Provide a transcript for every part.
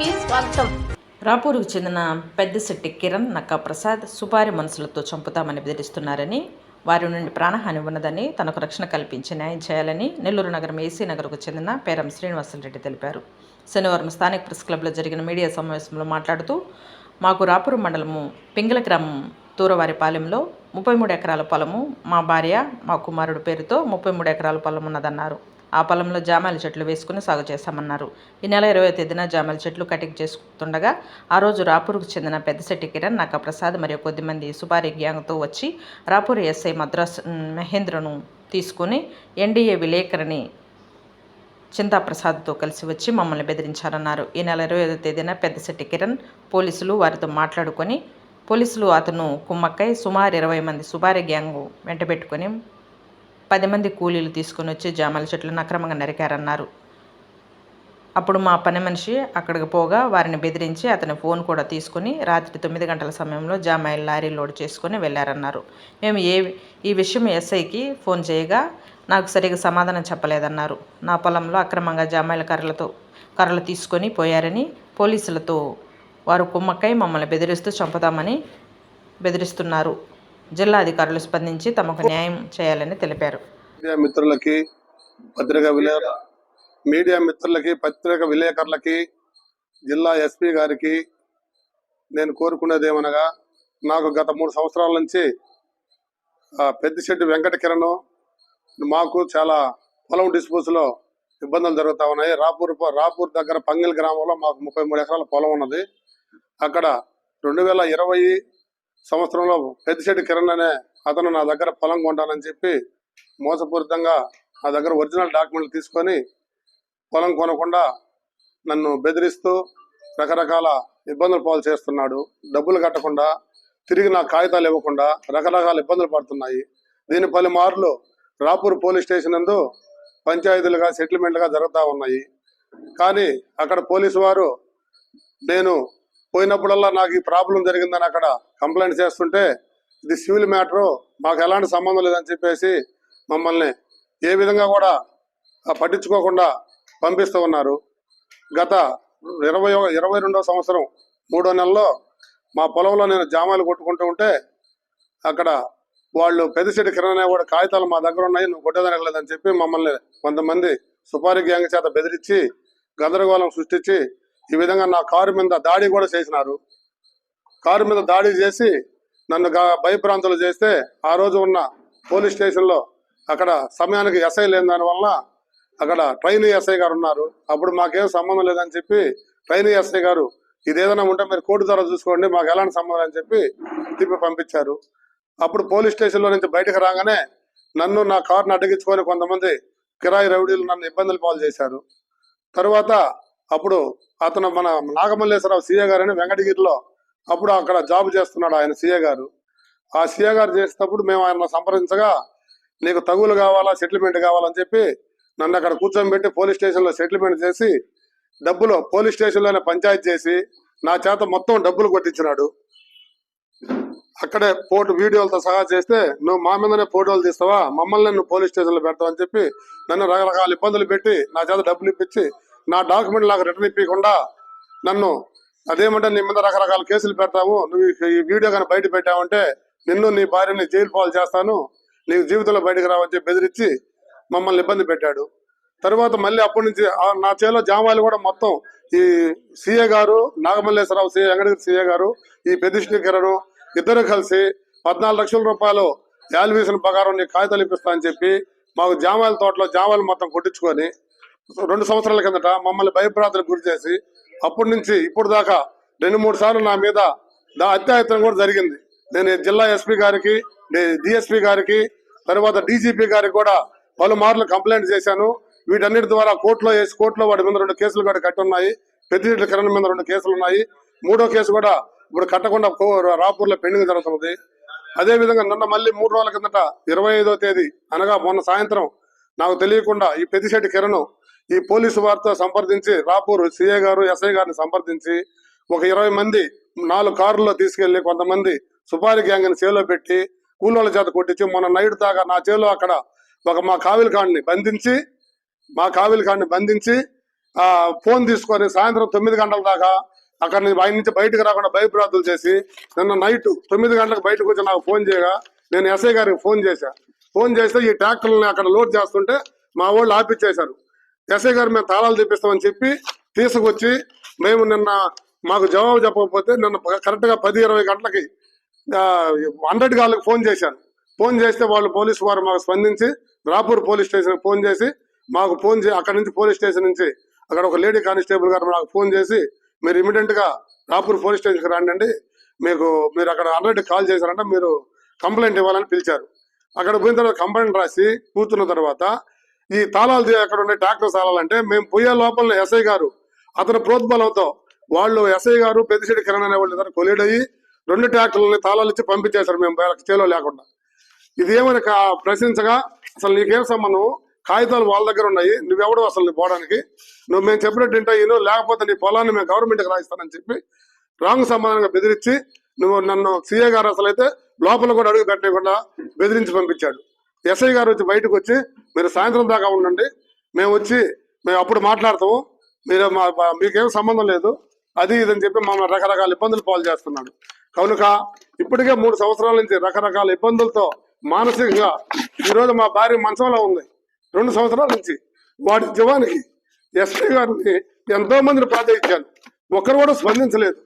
న్యూస్కి స్వాగతం. రాపూరుకు చెందిన పెద్దశెట్టి కిరణ్ నక్కా ప్రసాద్ సుపారి మనసులతో చంపుతామని బెదిరిస్తున్నారని, వారి నుండి ప్రాణహాని ఉన్నదని, తనకు రక్షణ కల్పించి న్యాయం చేయాలని నెల్లూరు నగరం ఏసీ నగర్కు చెందిన పేరం శ్రీనివాసరెడ్డి తెలిపారు. శనివారం స్థానిక ప్రెస్ క్లబ్లో జరిగిన మీడియా సమావేశంలో మాట్లాడుతూ, మాకు రాపూరు మండలము పింగళ గ్రామం తూరవారిపాలెంలో 33 ఎకరాల పొలము, మా భార్య మా కుమారుడు పేరుతో 33 ఎకరాల పొలం ఉన్నదన్నారు. ఆ పొలంలో జామాయిల చెట్లు వేసుకుని సాగు చేశామన్నారు. ఈ నెల 20వ తేదీన జామాయిల చెట్లు కటింగ్ చేసుకుంటుండగా ఆ రోజు రాపూరుకు చెందిన పెద్దశెట్టి కిరణ్ నక్కా ప్రసాద్ మరియు కొద్దిమంది సుపారీ గ్యాంగ్తో వచ్చి రాపూరు ఎస్ఐ మద్రాస్ మహేంద్రను తీసుకుని ఎన్డీఏ విలేకరిని చింతాప్రసాద్తో కలిసి వచ్చి మమ్మల్ని బెదిరించారన్నారు. ఈ నెల 25వ తేదీన పెద్దశెట్టి కిరణ్ పోలీసులు వారితో మాట్లాడుకొని పోలీసులు అతను కుమ్మక్కై సుమారు 20 మంది సుపారీ గ్యాంగ్ వెంటబెట్టుకొని 10 మంది కూలీలు తీసుకుని వచ్చి జామాయిల చెట్లను అక్రమంగా నరికారన్నారు. అప్పుడు మా పని మనిషి అక్కడికి పోగా వారిని బెదిరించి అతని ఫోన్ కూడా తీసుకుని రాత్రి 9 గంటల సమయంలో జామాయిల్ లారీ లోడ్ చేసుకుని వెళ్లారన్నారు. మేము ఈ విషయం ఎస్ఐకి ఫోన్ చేయగా నాకు సరిగా సమాధానం చెప్పలేదన్నారు. నా పొలంలో అక్రమంగా జామాయిల కర్రలు తీసుకొని పోయారని, పోలీసులతో వారు కుమ్మక్కై మమ్మల్ని బెదిరిస్తూ చంపుతామని బెదిరిస్తున్నారు. జిల్లా అధికారులు స్పందించి తమకు న్యాయం చేయాలని తెలిపారు. మీడియా మిత్రులకి పత్రిక విలేకరులకి జిల్లా ఎస్పీ గారికి నేను కోరుకునేది ఏమనగా, నాకు గత 3 సంవత్సరాల నుంచి పెద్దిశెట్టి వెంకట కిరణ్ మాకు చాలా పొలం డిస్పోజ్లో ఇబ్బందులు జరుగుతూ ఉన్నాయి. రాపూర్ దగ్గర పంగిల్ గ్రామంలో మాకు 33 ఎకరాల పొలం ఉన్నది. అక్కడ 2020 సంవత్సరంలో పెద్దిశెట్టి కిరణ్ అనే అతను నా దగ్గర పొలం కొంటానని చెప్పి మోసపూరితంగా నా దగ్గర ఒరిజినల్ డాక్యుమెంట్లు తీసుకొని పొలం కొనకుండా నన్ను బెదిరిస్తూ రకరకాల ఇబ్బందులు పాలు చేస్తున్నాడు. డబ్బులు కట్టకుండా, తిరిగి నా కాగితాలు ఇవ్వకుండా రకరకాల ఇబ్బందులు పడుతున్నాయి. దీని పలుమార్లు రాపూర్ పోలీస్ స్టేషన్ నందు పంచాయతీలుగా సెటిల్మెంట్గా జరుగుతూ ఉన్నాయి. కానీ అక్కడ పోలీసు వారు నేను పోయినప్పుడల్లా నాకు ఈ ప్రాబ్లం జరిగిందని అక్కడ కంప్లైంట్ చేస్తుంటే, ఇది సివిల్ మ్యాటరు, మాకు ఎలాంటి సంబంధం లేదని చెప్పేసి మమ్మల్ని ఏ విధంగా కూడా పట్టించుకోకుండా పంపిస్తూ ఉన్నారు. గత 22వ సంవత్సరం 3వ నెలలో మా పొలంలో నేను జామాయిలు కొట్టుకుంటూ ఉంటే అక్కడ వాళ్ళు పెద్దశెట్టి కిరణ్ అనే కూడా కాగితాలు మా దగ్గర ఉన్నాయి, నువ్వు కొట్టేదానికి లేదని చెప్పి మమ్మల్ని కొంతమంది సుపారీ గ్యాంగ్ చేత బెదిరించి గందరగోళం సృష్టించి ఈ విధంగా నా కారు మీద దాడి కూడా చేసినారు. కారు మీద దాడి చేసి నన్ను భయభ్రాంతులు చేస్తే ఆ రోజు ఉన్న పోలీస్ స్టేషన్లో అక్కడ సమయానికి ఎస్ఐ లేని దానివల్ల అక్కడ ట్రైనీ ఎస్ఐ గారు ఉన్నారు. అప్పుడు మాకేం సంబంధం లేదని చెప్పి ట్రైనీ ఎస్ఐ గారు ఇదేదైనా ఉంటే మీరు కోర్టు ద్వారా చూసుకోండి, మాకు ఎలాంటి సంబంధం అని చెప్పి తిప్పి పంపించారు. అప్పుడు పోలీస్ స్టేషన్లో నుంచి బయటకు రాగానే నన్ను నా కారుని అడ్డగించుకొని కొంతమంది కిరాయి రౌడీలు నన్ను ఇబ్బందులు పాలు చేశారు. తర్వాత అప్పుడు అతను మన నాగమల్లేశ్వరరావు సీఏ గారని వెంకటగిరిలో అప్పుడు అక్కడ జాబ్ చేస్తున్నాడు ఆయన సీఏ గారు. ఆ సీఏ గారు చేసేటప్పుడు మేము ఆయన సంప్రదించగా, నీకు తగులు కావాలా, సెటిల్మెంట్ కావాలని చెప్పి నన్ను అక్కడ కూర్చోబెట్టి పోలీస్ స్టేషన్లో సెటిల్మెంట్ చేసి డబ్బులు పోలీస్ స్టేషన్లోనే పంచాయతీ చేసి నా చేత మొత్తం డబ్బులు కొట్టించినాడు. అక్కడే వీడియోలతో సహా చేస్తే, నువ్వు మా మీదనే ఫోటోలు తీస్తావా, మమ్మల్ని నువ్వు పోలీస్ స్టేషన్లో పెడతావు అని చెప్పి నన్ను రకరకాల ఇబ్బందులు పెట్టి నా చేత డబ్బులు ఇప్పించి నా డాక్యుమెంట్ నాకు రిటర్న్ ఇప్పకుండా నన్ను అదేమంటే నీ మీద రకరకాల కేసులు పెడతాము, నువ్వు ఈ వీడియో కానీ బయట పెట్టావంటే నిన్ను నీ భార్యని జైలు పాలు చేస్తాను, నీకు జీవితంలో బయటకు రావని చెప్పి బెదిరించి మమ్మల్ని ఇబ్బంది పెట్టాడు. తర్వాత మళ్ళీ అప్పటి నుంచి నా చేలో జామాయిలు కూడా మొత్తం ఈ సీఏ గారు, నాగమల్లేశ్వరరావు సీఏ, వెంకటగిరి సీఏ గారు, ఈ పెద్దిశెట్టి కిరణ్ ఇద్దరు కలిసి 14 లక్షల రూపాయలు యాల్వేషన్ ప్రకారం నీ కాగితాలు ఇప్పిస్తా అని చెప్పి మాకు జామాయిల తోటలో జామాయిలు మొత్తం కొట్టించుకొని 2 సంవత్సరాల కిందట మమ్మల్ని భయభ్రాంతులకు గురి చేసి అప్పటి నుంచి ఇప్పుడు దాకా 2-3 సార్లు నా మీద అత్యాయత్నం కూడా జరిగింది. నేను జిల్లా ఎస్పీ గారికి, డిఎస్పీ గారికి, తర్వాత డీజీపీ గారికి కూడా పలుమార్లు కంప్లైంట్ చేశాను. వీటన్నిటి ద్వారా కోర్టులో వాడి మీద 2 కేసులు కూడా కట్టి ఉన్నాయి. పెద్దిశెట్టి కిరణ్ మీద 2 కేసులు ఉన్నాయి. 3వ కేసు కూడా ఇప్పుడు కట్టకుండా రాపూర్లో పెండింగ్ జరుగుతున్నది. అదేవిధంగా నిన్న మళ్ళీ 3 రోజుల కిందట 25వ తేదీ అనగా మొన్న సాయంత్రం నాకు తెలియకుండా ఈ పెద్దిశెట్టి కిరణ్ ఈ పోలీసు వారితో సంప్రదించి రాపూర్ సీఏ గారు, ఎస్ఐ గారిని సంప్రదించి ఒక 20 మంది 4 కారుల్లో తీసుకెళ్లి కొంతమంది సుపారీ గ్యాంగ్ ని చేలో పెట్టి కూలోళ్ళ చేత కొట్టించి మొన్న నైట్ దాకా నా చేలో అక్కడ మా కావిలి కాడిని బంధించి ఫోన్ తీసుకొని సాయంత్రం 9 గంటల దాకా అక్కడ నుంచి ఆయన నుంచి బయటకు రాకుండా భయప్రాంతులు చేసి నిన్న నైట్ 9 గంటలకు బయటకు వచ్చి నాకు ఫోన్ చేయగా నేను ఎస్ఐ గారికి ఫోన్ చేశా. ఫోన్ చేస్తే ఈ ట్రాక్టర్ని అక్కడ లోడ్ చేస్తుంటే మా వాళ్ళు ఆపిచ్చేశారు. ఎస్ఐ గారు మేము తాళాలు తెప్పిస్తామని చెప్పి తీసుకొచ్చి మేము నిన్న మాకు జవాబు చెప్పకపోతే నిన్న కరెక్ట్ గా 10-20 గంటలకి 100 గాళ్ళకి ఫోన్ చేశాను. ఫోన్ చేస్తే వాళ్ళు పోలీసు వారు మాకు స్పందించి రాపూర్ పోలీస్ స్టేషన్ ఫోన్ చేసి మాకు అక్కడ నుంచి పోలీస్ స్టేషన్ నుంచి అక్కడ ఒక లేడీ కానిస్టేబుల్ గారు నాకు ఫోన్ చేసి మీరు ఇమీడియట్ గా రాపూర్ పోలీస్ స్టేషన్కి రండి, మీరు అక్కడ 100 కాల్ చేశారంట, మీరు కంప్లైంట్ ఇవ్వాలని పిలిచారు. అక్కడ పోయిన తర్వాత కంప్లైంట్ రాసి కూర్చున్న తర్వాత ఈ తాళాలు అక్కడ ఉండే ట్రాక్టర్ తాళాలంటే మేము పోయే లోపల ఎస్ఐ గారు అతని ప్రోద్బలంతో వాళ్ళు ఎస్ఐ గారు పెద్దిశెట్టి కిరణ్ అనే వాళ్ళు ఇద్దరు కొలీడ్ అయ్యి 2 ట్రాక్టర్లని తాళాలు ఇచ్చి పంపించేశారు మేము చేలో లేకుండా. ఇదేమని ప్రశ్నించగా అసలు నీకేం సంబంధం, కాగితాలు వాళ్ళ దగ్గర ఉన్నాయి, నువ్వెవడు అసలు నీ పోవడానికి, మేము చెప్పినట్టు ఇంటో లేకపోతే నీ పొలాన్ని మేము గవర్నమెంట్కి రాయిస్తానని చెప్పి రాంగ్ సమాధానంగా బెదిరించి నన్ను సీఏ గారు అసలు అయితే లోపల కూడా అడుగు పెట్టకుండా బెదిరించి పంపించాడు. ఎస్ఐ గారు వచ్చి బయటకు వచ్చి మీరు సాయంత్రం దాకా ఉండండి, మేము అప్పుడు మాట్లాడతాము, మీకేం సంబంధం లేదు అది ఇదని చెప్పి మమ్మల్ని రకరకాల ఇబ్బందులు పాలు చేస్తున్నాడు. కనుక ఇప్పటికే 3 సంవత్సరాల నుంచి రకరకాల ఇబ్బందులతో మానసికంగా ఈరోజు మా భార్య మంచంలో ఉంది. 2 సంవత్సరాల నుంచి వాడి జీవానికి ఎస్పీ గారిని ఎంతో మందిని ప్రార్థించాను, ఒక్కరు కూడా స్పందించలేదు.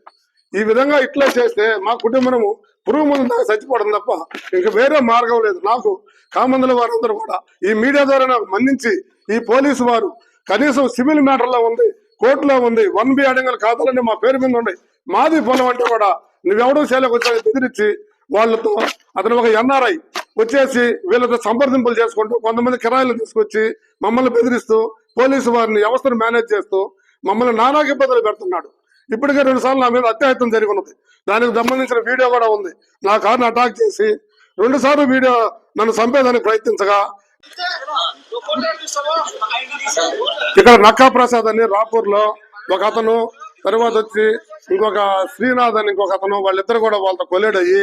ఈ విధంగా ఇట్లా చేస్తే మా కుటుంబము పురుగు మందు దాకా చచ్చిపోవడం తప్ప ఇంకా వేరే మార్గం లేదు. నాకు కామందుల వారందరూ కూడా ఈ మీడియా ద్వారా నాకు మన్నించి ఈ పోలీసు వారు కనీసం సివిల్ మ్యాటర్లో ఉంది, కోర్టులో ఉంది, 1B అడంగల ఖాతాలన్నీ మా పేరు మీద ఉన్నాయి, మాది పొలం అంటే కూడా నువ్వెవడో సేలకు వచ్చి బెదిరించి వాళ్ళతో అతను ఒక NRI వచ్చేసి వీళ్ళతో సంప్రదింపులు చేసుకుంటూ కొంతమంది కిరాయిలు తీసుకొచ్చి మమ్మల్ని బెదిరిస్తూ పోలీసు వారిని వ్యవస్థను మేనేజ్ చేస్తూ మమ్మల్ని నానాక ఇబ్బందులు పెడుతున్నాడు. ఇప్పటికే 2 సార్లు నా మీద అత్యాయత్నం జరిగి ఉన్నది, దానికి సంబంధించిన వీడియో కూడా ఉంది. నా కారుని అటాక్ చేసి 2 సార్లు వీడియో నన్ను చంపేదానికి ప్రయత్నించగా ఇక్కడ నక్కా ప్రసాద్ అని రాపూర్ లో ఒక అతను, తర్వాత వచ్చి ఇంకొక శ్రీనాథ్ అని ఇంకొక అతను, వాళ్ళిద్దరు కూడా వాళ్ళతో కొలీడ్ అయ్యి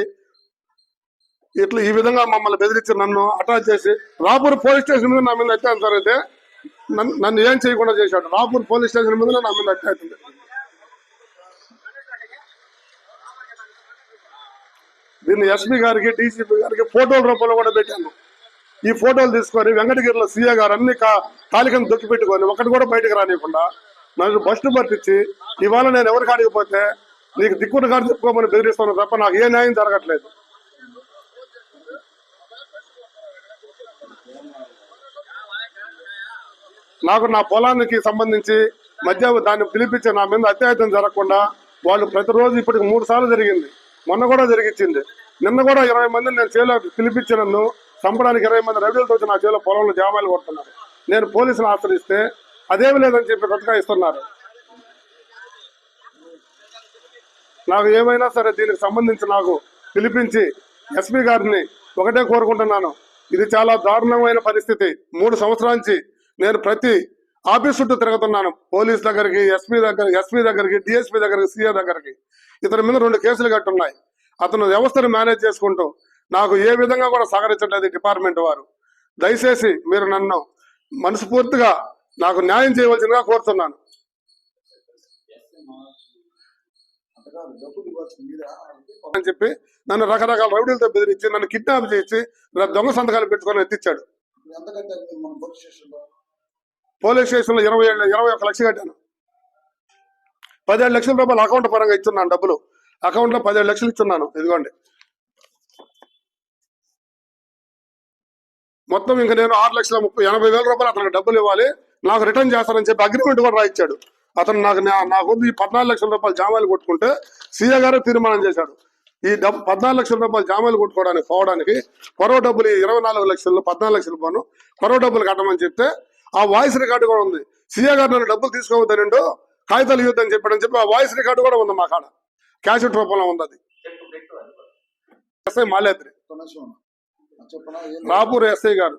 ఇట్లా ఈ విధంగా మమ్మల్ని బెదిరించి నన్ను అటాక్ చేసి రాపూర్ పోలీస్ స్టేషన్ మీద నా మీద అత్యాచారం జరిగితే నన్ను ఏం చేయకుండా చేశాడు. రాపూర్ పోలీస్ స్టేషన్ మీద నా మీద అత్యాచారం. దీన్ని ఎస్పీ గారికి డీసీపీ గారికి ఫోటోల రూపంలో కూడా పెట్టాను. ఈ ఫోటోలు తీసుకొని వెంకటగిరిలో సీఏ గారు అన్ని తాలికను దొక్కి పెట్టుకొని ఒకటి కూడా బయటకు రానియకుండా నాకు బస్టు పట్టించి ఇవాళ నేను ఎవరికి అడిగిపోతే నీకు దిక్కున గారు చెప్పుకోమని బెదిరిస్తాను తప్ప నాకు ఏ న్యాయం జరగట్లేదు. నాకు నా పొలానికి సంబంధించి దాన్ని పిలిపించి నా మీద అత్యాయత్నం జరగకుండా వాళ్ళు ప్రతిరోజు ఇప్పటికి 3 సార్లు జరిగింది, మొన్న కూడా జరిగించింది. నిన్న కూడా 20 మందిని నేను చేలో పిలిపించి నన్ను చంపడానికి 20 మంది రౌడీలతో వచ్చి నా చేలో పొలంలో జామాయిలు కొడుతున్నారు. నేను పోలీసులు ఆశ్రయిస్తే అదేమి లేదని చెప్పి బ్రతకాయిస్తున్నారు. నాకు ఏమైనా సరే దీనికి సంబంధించి నాకు పిలిపించి ఎస్పీ గారిని ఒకటే కోరుకుంటున్నాను, ఇది చాలా దారుణమైన పరిస్థితి. 3 సంవత్సరాల నుంచి నేను ప్రతి ఆఫీస్ చుట్టూ తిరుగుతున్నాను, పోలీస్ దగ్గరికి, ఎస్పీ దగ్గరికి, డిఎస్పీ దగ్గరికి, సీఏ దగ్గరికి. ఇతని మీద 2 కేసులు కట్టున్నాయి. అతను వ్యవస్థను మేనేజ్ చేసుకుంటూ నాకు ఏ విధంగా కూడా సహకరించట్లేదు డిపార్ట్మెంట్ వారు. దయచేసి మీరు నన్ను మనస్ఫూర్తిగా నాకు న్యాయం చేయవలసిందిగా కోరుతున్నాను. అని చెప్పి నన్ను రకరకాల రౌడీలతో బెదిరించి నన్ను కిడ్నాప్ చేసి దొంగ సంతకాలు పెట్టుకొని ఎత్తిచ్చాడు. పోలీస్ స్టేషన్ లో 21 లక్షలు కట్టాను. 17 లక్షల రూపాయలు అకౌంట్ పరంగా ఇస్తున్నాను, డబ్బులు అకౌంట్ లో 17 లక్షలు ఇస్తున్నాను. ఇదిగోండి మొత్తం ఇంకా నేను 6,80,000 రూపాయలు అతనికి డబ్బులు ఇవ్వాలి, నాకు రిటర్న్ చేస్తానని చెప్పి అగ్రిమెంట్ కూడా రాయించాడు. అతను నాకు ఈ 14 లక్షల రూపాయలు జామాయిలు కొట్టుకుంటే సీఏ గారు తీర్మానం చేశాడు. ఈ 14 లక్షల రూపాయలు జామాయిలు కొట్టుకోవడానికి పోవడానికి కొరవ డబ్బులు 24 లక్షలు 14 లక్షలు పోను కొరవ డబ్బులు కట్టమని చెప్తే ఆ వాయిస్ రికార్డు కూడా ఉంది. సీఏ గారు నన్ను డబ్బులు తీసుకోవద్దండి, కాగితాలు ఇవ్వద్దని చెప్పి ఆ వాయిస్ రికార్డు కూడా ఉంది మా కాడ, క్యాసెట్ రూపంలో ఉంది. అది ఎస్ఐ మాలేద్రి, రాపూర్ ఎస్ఐ గారు.